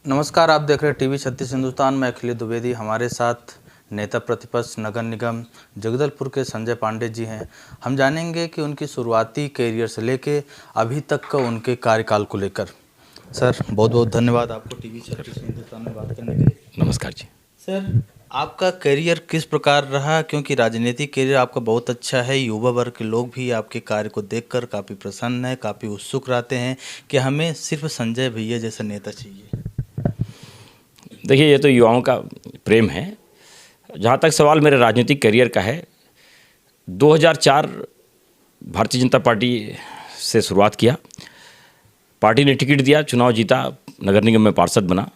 नमस्कार, आप देख रहे हैं टीवी 36 हिंदुस्तान में अखिलेश द्विवेदी। हमारे साथ नेता प्रतिपक्ष नगर निगम जगदलपुर के संजय पांडे जी हैं। हम जानेंगे कि उनकी शुरुआती कैरियर से लेके अभी तक का उनके कार्यकाल को लेकर। सर, बहुत बहुत धन्यवाद आपको टीवी 36 हिंदुस्तान में बात करने के लिए। नमस्कार जी। सर, आपका करियर किस प्रकार रहा? क्योंकि राजनीतिक करियर आपका बहुत अच्छा है। युवा वर्ग के लोग भी आपके कार्य को देखकर काफ़ी प्रसन्न हैं, काफ़ी उत्सुक रहते हैं कि हमें सिर्फ संजय भैया जैसा नेता चाहिए। देखिए, ये तो युवाओं का प्रेम है। जहाँ तक सवाल मेरे राजनीतिक करियर का है, 2004 भारतीय जनता पार्टी से शुरुआत किया। पार्टी ने टिकट दिया, चुनाव जीता, नगर निगम में पार्षद बना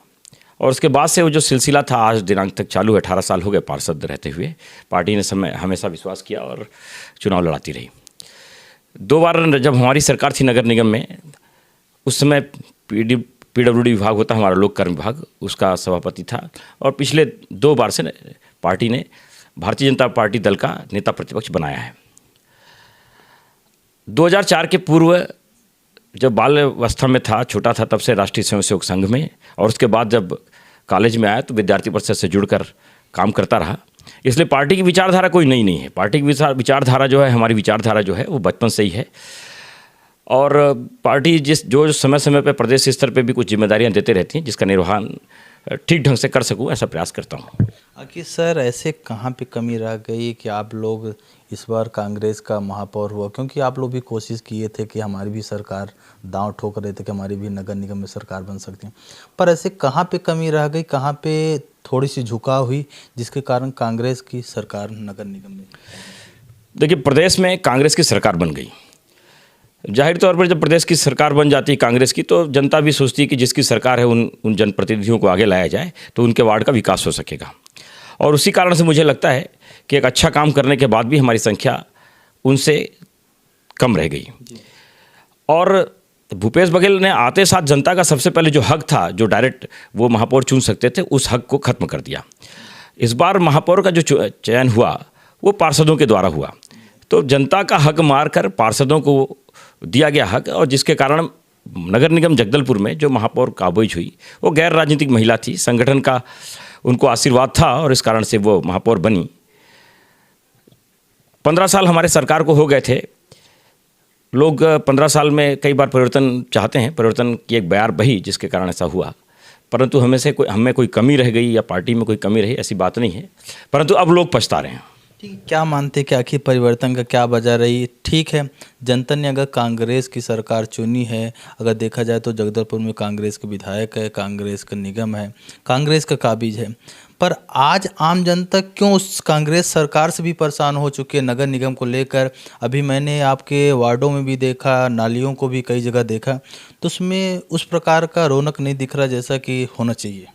और उसके बाद से वो जो सिलसिला था आज दिनांक तक चालू है। 18 साल हो गए पार्षद रहते हुए। पार्टी ने हमेशा विश्वास किया और चुनाव लड़ाती रही। 2 बार जब हमारी सरकार थी नगर निगम में, उस समय PWD विभाग होता हमारा लोक कर्म विभाग, उसका सभापति था और पिछले 2 बार से पार्टी ने भारतीय जनता पार्टी दल का नेता प्रतिपक्ष बनाया है। 2004 के पूर्व जब बाल अवस्था में था, छोटा था, तब से राष्ट्रीय स्वयंसेवक संघ में, और उसके बाद जब कॉलेज में आया तो विद्यार्थी परिषद से जुड़कर काम करता रहा। इसलिए पार्टी की विचारधारा कोई नई नहीं है। पार्टी की विचारधारा जो है, हमारी विचारधारा जो है वो बचपन से ही है। और पार्टी जो समय समय पर प्रदेश स्तर पे भी कुछ जिम्मेदारियां देते रहती हैं, जिसका निर्वहन ठीक ढंग से कर सकूं, ऐसा प्रयास करता हूं। आखिर सर, ऐसे कहाँ पे कमी रह गई कि आप लोग इस बार कांग्रेस का महापौर हुआ? क्योंकि आप लोग भी कोशिश किए थे कि हमारी भी सरकार, दांव ठोक रहे थे कि हमारी भी नगर निगम में सरकार बन सकती है, पर ऐसे कहाँ पे कमी रह गई, कहाँ पे थोड़ी सी झुकाव हुई जिसके कारण कांग्रेस की सरकार नगर निगम में? देखिए, प्रदेश में कांग्रेस की सरकार बन गई। जाहिर तौर पर जब प्रदेश की सरकार बन जाती है कांग्रेस की, तो जनता भी सोचती है कि जिसकी सरकार है उन जनप्रतिनिधियों को आगे लाया जाए तो उनके वार्ड का विकास हो सकेगा। और उसी कारण से मुझे लगता है कि एक अच्छा काम करने के बाद भी हमारी संख्या उनसे कम रह गई। और भूपेश बघेल ने आते साथ जनता का सबसे पहले जो हक था, जो डायरेक्ट वो महापौर चुन सकते थे, उस हक को खत्म कर दिया। इस बार महापौर का जो चयन हुआ वो पार्षदों के द्वारा हुआ। तो जनता का हक मारकर पार्षदों को दिया गया हक, और जिसके कारण नगर निगम जगदलपुर में जो महापौर काबिज हुई वो गैर राजनीतिक महिला थी। संगठन का उनको आशीर्वाद था और इस कारण से वो महापौर बनी। 15 साल हमारे सरकार को हो गए थे। लोग 15 साल में कई बार परिवर्तन चाहते हैं, परिवर्तन की एक बयार बही जिसके कारण ऐसा हुआ, परंतु हमें कोई कमी रह गई या पार्टी में कोई कमी रही, ऐसी बात नहीं है। परंतु अब लोग पछता रहे हैं। क्या मानते कि आखिर परिवर्तन का क्या वजह रही? ठीक है, जनता ने अगर कांग्रेस की सरकार चुनी है, अगर देखा जाए तो जगदलपुर में कांग्रेस के विधायक है, कांग्रेस का निगम है, कांग्रेस का काबिज है, पर आज आम जनता क्यों उस कांग्रेस सरकार से भी परेशान हो चुकी है नगर निगम को लेकर? अभी मैंने आपके वार्डों में भी देखा, नालियों को भी कई जगह देखा, तो उसमें उस प्रकार का रौनक नहीं दिख रहा जैसा कि होना चाहिए।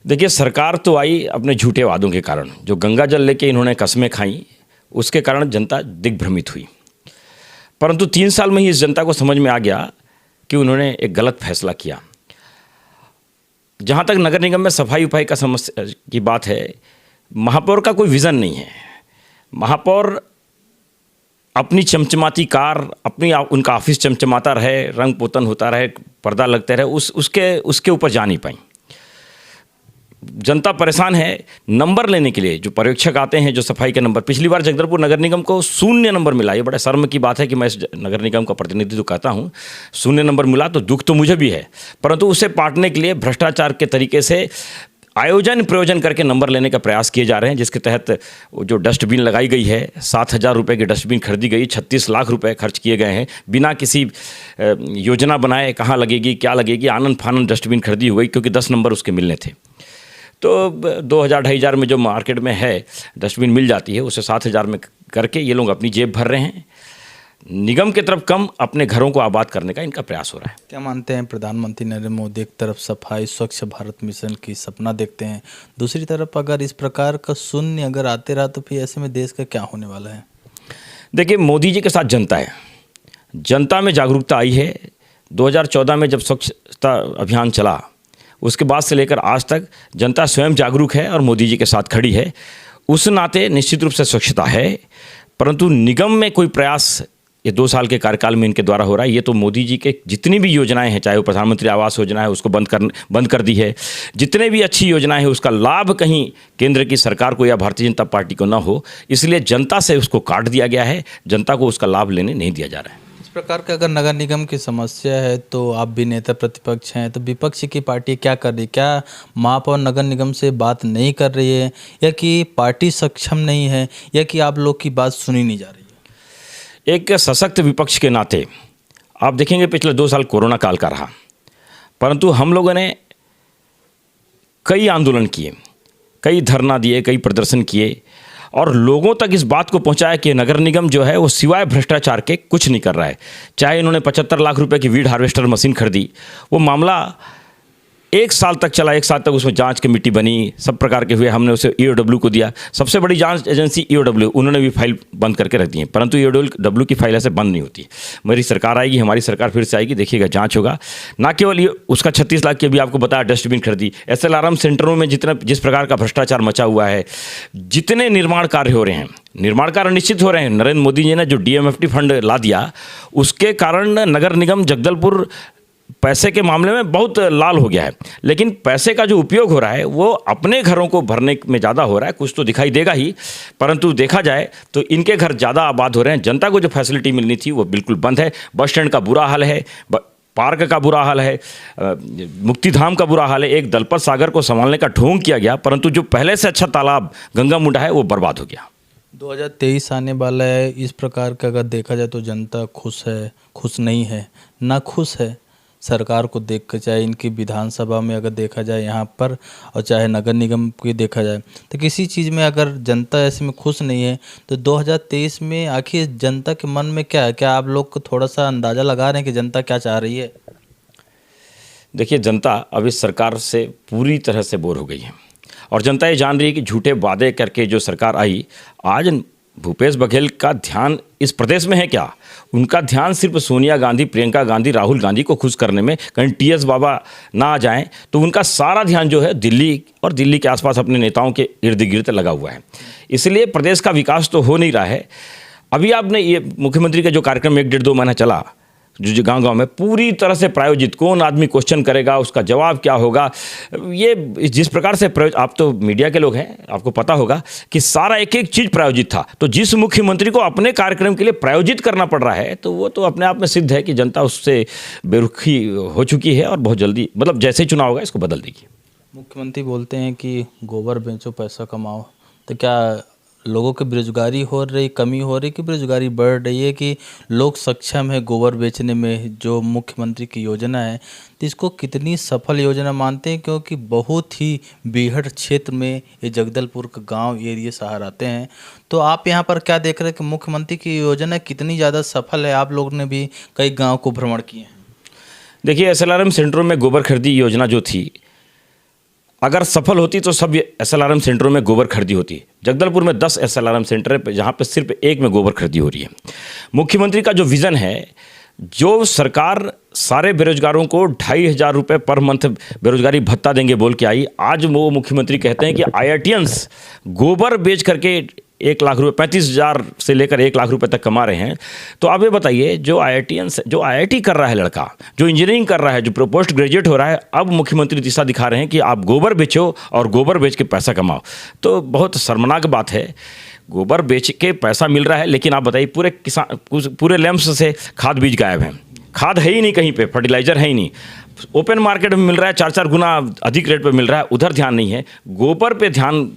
देखिए, सरकार तो आई अपने झूठे वादों के कारण। जो गंगा जल लेके इन्होंने कस्में खाई, उसके कारण जनता दिग्भ्रमित हुई। परंतु 3 साल में ही इस जनता को समझ में आ गया कि उन्होंने एक गलत फैसला किया। जहाँ तक नगर निगम में सफाई उफाई का समस्या की बात है, महापौर का कोई विज़न नहीं है। महापौर अपनी चमचमाती कार, उनका ऑफिस चमचमाता रहे, रंग पोतन होता रहे, पर्दा लगते रहे, उसके ऊपर जा नहीं पाई। जनता परेशान है। नंबर लेने के लिए जो पर्यवेक्षक आते हैं, जो सफाई के नंबर, पिछली बार जगदलपुर नगर निगम को 0 नंबर मिला। ये बड़ा शर्म की बात है कि मैं इस नगर निगम का प्रतिनिधित्व करता हूँ। 0 नंबर मिला तो दुख तो मुझे भी है, परंतु उसे पाटने के लिए भ्रष्टाचार के तरीके से आयोजन प्रयोजन करके नंबर लेने का प्रयास किए जा रहे हैं, जिसके तहत जो डस्टबिन लगाई गई है, 7,000 रुपये की डस्टबिन खरीदी गई, 36 लाख रुपए खर्च किए गए हैं, बिना किसी योजना बनाए कहाँ लगेगी, क्या लगेगी, आनंद फानंद डस्टबिन खरीदी हुई, क्योंकि 10 नंबर उसके मिलने थे। तो 2,000-2,500 में जो मार्केट में है डस्टबिन मिल जाती है, उसे 7,000 में करके ये लोग अपनी जेब भर रहे हैं। निगम की तरफ कम, अपने घरों को आबाद करने का इनका प्रयास हो रहा है। क्या मानते हैं, प्रधानमंत्री नरेंद्र मोदी एक तरफ सफाई स्वच्छ भारत मिशन की सपना देखते हैं, दूसरी तरफ अगर इस प्रकार का शून्य अगर आते रहा तो फिर ऐसे में देश का क्या होने वाला है? देखिए, मोदी जी के साथ जनता है। जनता में जागरूकता आई है। 2014 में जब स्वच्छता अभियान चला, उसके बाद से लेकर आज तक जनता स्वयं जागरूक है और मोदी जी के साथ खड़ी है। उस नाते निश्चित रूप से स्वच्छता है, परंतु निगम में कोई प्रयास ये 2 साल के कार्यकाल में इनके द्वारा हो रहा है। ये तो मोदी जी के जितनी भी योजनाएं हैं, चाहे वो प्रधानमंत्री आवास योजना है उसको बंद कर दी है, जितने भी अच्छी योजनाएं हैं उसका लाभ कहीं केंद्र की सरकार को या भारतीय जनता पार्टी को ना हो, इसलिए जनता से उसको काट दिया गया है, जनता को उसका लाभ लेने नहीं दिया जा रहा है। इस प्रकार का अगर नगर निगम की समस्या है तो आप भी नेता प्रतिपक्ष हैं, तो विपक्ष की पार्टी क्या कर रही है? क्या महापौर नगर निगम से बात नहीं कर रही है, या कि पार्टी सक्षम नहीं है, या कि आप लोग की बात सुनी नहीं जा रही है? एक सशक्त विपक्ष के नाते आप देखेंगे पिछले 2 साल कोरोना काल का रहा, परंतु हम लोगों ने कई आंदोलन किए, कई धरना दिए, कई प्रदर्शन किए और लोगों तक इस बात को पहुंचाया कि नगर निगम जो है वो सिवाय भ्रष्टाचार के कुछ नहीं कर रहा है। चाहे इन्होंने 75 लाख रुपए की वीड हार्वेस्टर मशीन खरीदी, वो मामला 1 साल तक चला, 1 साल तक उसमें जांच कमेटी बनी, सब प्रकार के हुए, हमने उसे ईओडब्ल्यू को दिया, सबसे बड़ी जांच एजेंसी ईओडब्ल्यू, उन्होंने भी फाइल बंद करके रख दी है, परंतु ईओडब्ल्यू की फाइल ऐसे बंद नहीं होती। मेरी सरकार आएगी, हमारी सरकार फिर से आएगी, देखिएगा जांच होगा। ना केवल ये उसका 36 लाख की अभी आपको बताया डस्टबिन खरीदी, SLRM सेंटरों में जिस प्रकार का भ्रष्टाचार मचा हुआ है, जितने निर्माण कार्य हो रहे हैं, निर्माण कार्य निश्चित हो रहे हैं। नरेंद्र मोदी जी ने जो DMFT फंड ला दिया, उसके कारण नगर निगम जगदलपुर पैसे के मामले में बहुत लाल हो गया है, लेकिन पैसे का जो उपयोग हो रहा है वो अपने घरों को भरने में ज़्यादा हो रहा है। कुछ तो दिखाई देगा ही, परंतु देखा जाए तो इनके घर ज़्यादा आबाद हो रहे हैं। जनता को जो फैसिलिटी मिलनी थी वो बिल्कुल बंद है। बस स्टैंड का बुरा हाल है, पार्क का बुरा हाल है, मुक्तिधाम का बुरा हाल है। एक दलपत सागर को संभालने का ढोंग किया गया, परंतु जो पहले से अच्छा तालाब गंगा मुंडा है वो बर्बाद हो गया। 2023 आने वाला है, इस प्रकार का अगर देखा जाए तो जनता खुश है, खुश नहीं है, ना खुश है सरकार को देख कर, चाहे इनकी विधानसभा में अगर देखा जाए यहाँ पर, और चाहे नगर निगम की देखा जाए, तो किसी चीज़ में अगर जनता ऐसे में खुश नहीं है तो 2023 में आखिर जनता के मन में क्या है? क्या आप लोग को थोड़ा सा अंदाज़ा लगा रहे हैं कि जनता क्या चाह रही है? देखिए, जनता अब इस सरकार से पूरी तरह से बोर हो गई है और जनता ये जान रही है कि झूठे वादे करके जो सरकार आई, आज भूपेश बघेल का ध्यान इस प्रदेश में है क्या? उनका ध्यान सिर्फ सोनिया गांधी, प्रियंका गांधी, राहुल गांधी को खुश करने में, कहीं TS बाबा ना आ जाएं तो उनका सारा ध्यान जो है दिल्ली और दिल्ली के आसपास अपने नेताओं के इर्द गिर्द लगा हुआ है। इसलिए प्रदेश का विकास तो हो नहीं रहा है। अभी आपने ये मुख्यमंत्री का जो कार्यक्रम 1-1.5-2 महीना चला, जो गांव-गांव में पूरी तरह से प्रायोजित, कौन आदमी क्वेश्चन करेगा, उसका जवाब क्या होगा, ये जिस प्रकार से आप तो मीडिया के लोग हैं, आपको पता होगा कि सारा एक एक चीज़ प्रायोजित था। तो जिस मुख्यमंत्री को अपने कार्यक्रम के लिए प्रायोजित करना पड़ रहा है, तो वो तो अपने आप में सिद्ध है कि जनता उससे बेरुखी हो चुकी है और बहुत जल्दी, मतलब जैसे ही चुनाव होगा इसको बदल देगी। मुख्यमंत्री बोलते हैं कि गोबर बेचो पैसा कमाओ, तो क्या लोगों की बेरोजगारी हो रही, कमी हो रही कि बेरोजगारी बढ़ रही है, कि लोग सक्षम है गोबर बेचने में? जो मुख्यमंत्री की योजना है तो इसको कितनी सफल योजना मानते हैं? क्योंकि बहुत ही बीहड़ क्षेत्र में ये जगदलपुर का गांव एरिया शहर आते हैं, तो आप यहाँ पर क्या देख रहे हैं कि मुख्यमंत्री की योजना कितनी ज़्यादा सफल है? आप लोग ने भी कई गाँव को भ्रमण किए हैं। देखिए, SLRM सेंटरों में गोबर खरीदी योजना जो थी, अगर सफल होती तो सब SLRM सेंटरों में गोबर खरीदी होती। जगदलपुर में 10 SLRM सेंटर है जहाँ पे सिर्फ एक में गोबर खरीदी हो रही है। मुख्यमंत्री का जो विज़न है, जो सरकार सारे बेरोजगारों को 2,500 रुपये पर मंथ बेरोजगारी भत्ता देंगे बोल के आई, आज वो मुख्यमंत्री कहते हैं कि IITians गोबर बेच करके 1 लाख रुपये, 35,000 से लेकर 1 लाख रुपए तक कमा रहे हैं। तो आप ये बताइए, जो IITians, जो IIT कर रहा है लड़का, जो इंजीनियरिंग कर रहा है, जो पोस्ट ग्रेजुएट हो रहा है, अब मुख्यमंत्री दिशा दिखा रहे हैं कि आप गोबर बेचो और गोबर बेच के पैसा कमाओ। तो बहुत शर्मनाक बात है। गोबर बेच के पैसा मिल रहा है, लेकिन आप बताइए पूरे लैंप्स से खाद बीज गायब हैं। खाद है ही नहीं कहीं पे, फर्टिलाइज़र है ही नहीं। ओपन मार्केट में मिल रहा है, 4-4 गुना अधिक रेट पे मिल रहा है, उधर ध्यान नहीं है। गोबर पे ध्यान,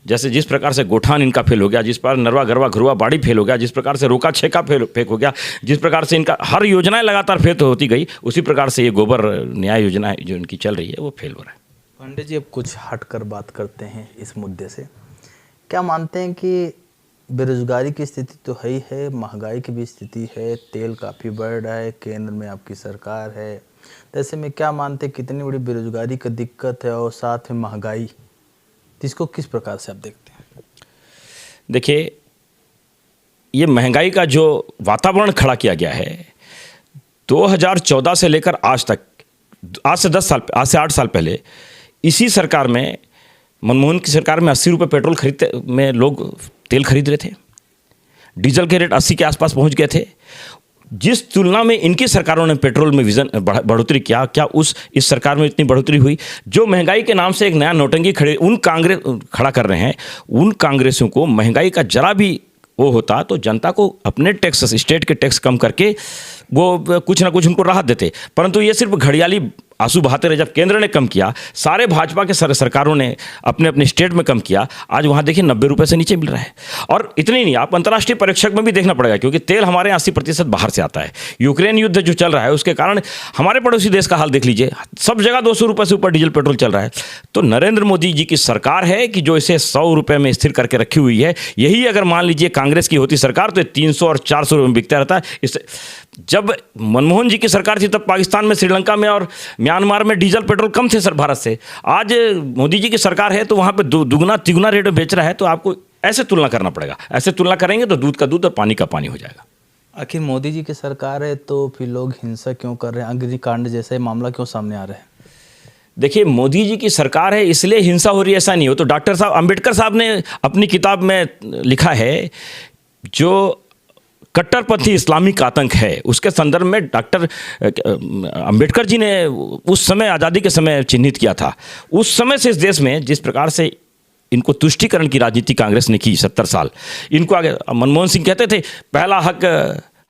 जैसे जिस प्रकार से गोठान इनका फेल हो गया, जिस प्रकार नरवा गरवा घरुआ बाड़ी फेल हो गया, जिस प्रकार से रोका छेका फेक हो गया, जिस प्रकार से इनका हर योजनाएं लगातार फेल होती गई, उसी प्रकार से ये गोबर न्याय योजना जो इनकी चल रही है वो फेल हो रहा है। पांडे जी, अब कुछ हट कर बात करते हैं इस मुद्दे से। क्या मानते हैं कि बेरोजगारी की स्थिति तो है ही है, महंगाई की भी स्थिति है, तेल काफ़ी बढ़ रहा है, केंद्र में आपकी सरकार है, तो ऐसे में क्या मानते हैं कितनी बड़ी बेरोजगारी का दिक्कत है और साथ में महंगाई, इसको किस प्रकार से आप देखते हैं? देखिए, ये महंगाई का जो वातावरण खड़ा किया गया है 2014 से लेकर आज तक, आज से 8 साल पहले इसी सरकार में, मनमोहन की सरकार में 80 रुपये पेट्रोल खरीदते में लोग तेल खरीद रहे थे। डीजल के रेट 80 के आसपास पहुंच गए थे। जिस तुलना में इनकी सरकारों ने पेट्रोल में बढ़ोतरी किया, क्या इस सरकार में इतनी बढ़ोतरी हुई? जो महंगाई के नाम से एक नया नौटंकी खड़ा कर रहे हैं, उन कांग्रेसियों को महंगाई का जरा भी वो होता तो जनता को अपने टैक्स, स्टेट के टैक्स कम करके वो कुछ ना कुछ उनको राहत देते। परंतु ये सिर्फ घड़ियाली आंसू बहाते रहे। जब केंद्र ने कम किया, सारे भाजपा के सरकारों ने अपने अपने स्टेट में कम किया, आज वहाँ देखिए 90 रुपये से नीचे मिल रहा है। और इतनी नहीं, आप अंतर्राष्ट्रीय परीक्षक में भी देखना पड़ेगा, क्योंकि तेल हमारे यहाँ 80% बाहर से आता है। यूक्रेन युद्ध जो चल रहा है उसके कारण हमारे पड़ोसी देश का हाल देख लीजिए, सब जगह 200 रुपये से ऊपर डीजल पेट्रोल चल रहा है। तो नरेंद्र मोदी जी की सरकार है कि जो इसे 100 रुपये में स्थिर करके रखी हुई है। यही अगर मान लीजिए कांग्रेस की होती सरकार तो 300 और 400 रुपये में बिकता रहता है। इससे जब मनमोहन जी की सरकार थी तब पाकिस्तान में, श्रीलंका में और म्यांमार में डीजल पेट्रोल कम थे सर भारत से। आज मोदी जी की सरकार है तो वहाँ पे दुगना तिगुना रेट में बेच रहा है। तो आपको ऐसे तुलना करना पड़ेगा। ऐसे तुलना करेंगे तो दूध का दूध और पानी का पानी हो जाएगा। आखिर मोदी जी की सरकार है तो फिर लोग हिंसा क्यों कर रहे हैं? अग्निकांड जैसा मामला क्यों सामने आ रहा है? देखिए, मोदी जी की सरकार है इसलिए हिंसा हो रही है ऐसा नहीं हो। तो डॉक्टर साहब अम्बेडकर साहब ने अपनी किताब में लिखा है, जो कट्टरपंथी इस्लामिक आतंक है, उसके संदर्भ में डॉक्टर अंबेडकर जी ने उस समय आज़ादी के समय चिन्हित किया था। उस समय से इस देश में जिस प्रकार से इनको तुष्टीकरण की राजनीति कांग्रेस ने की 70 साल, इनको आगे मनमोहन सिंह कहते थे पहला हक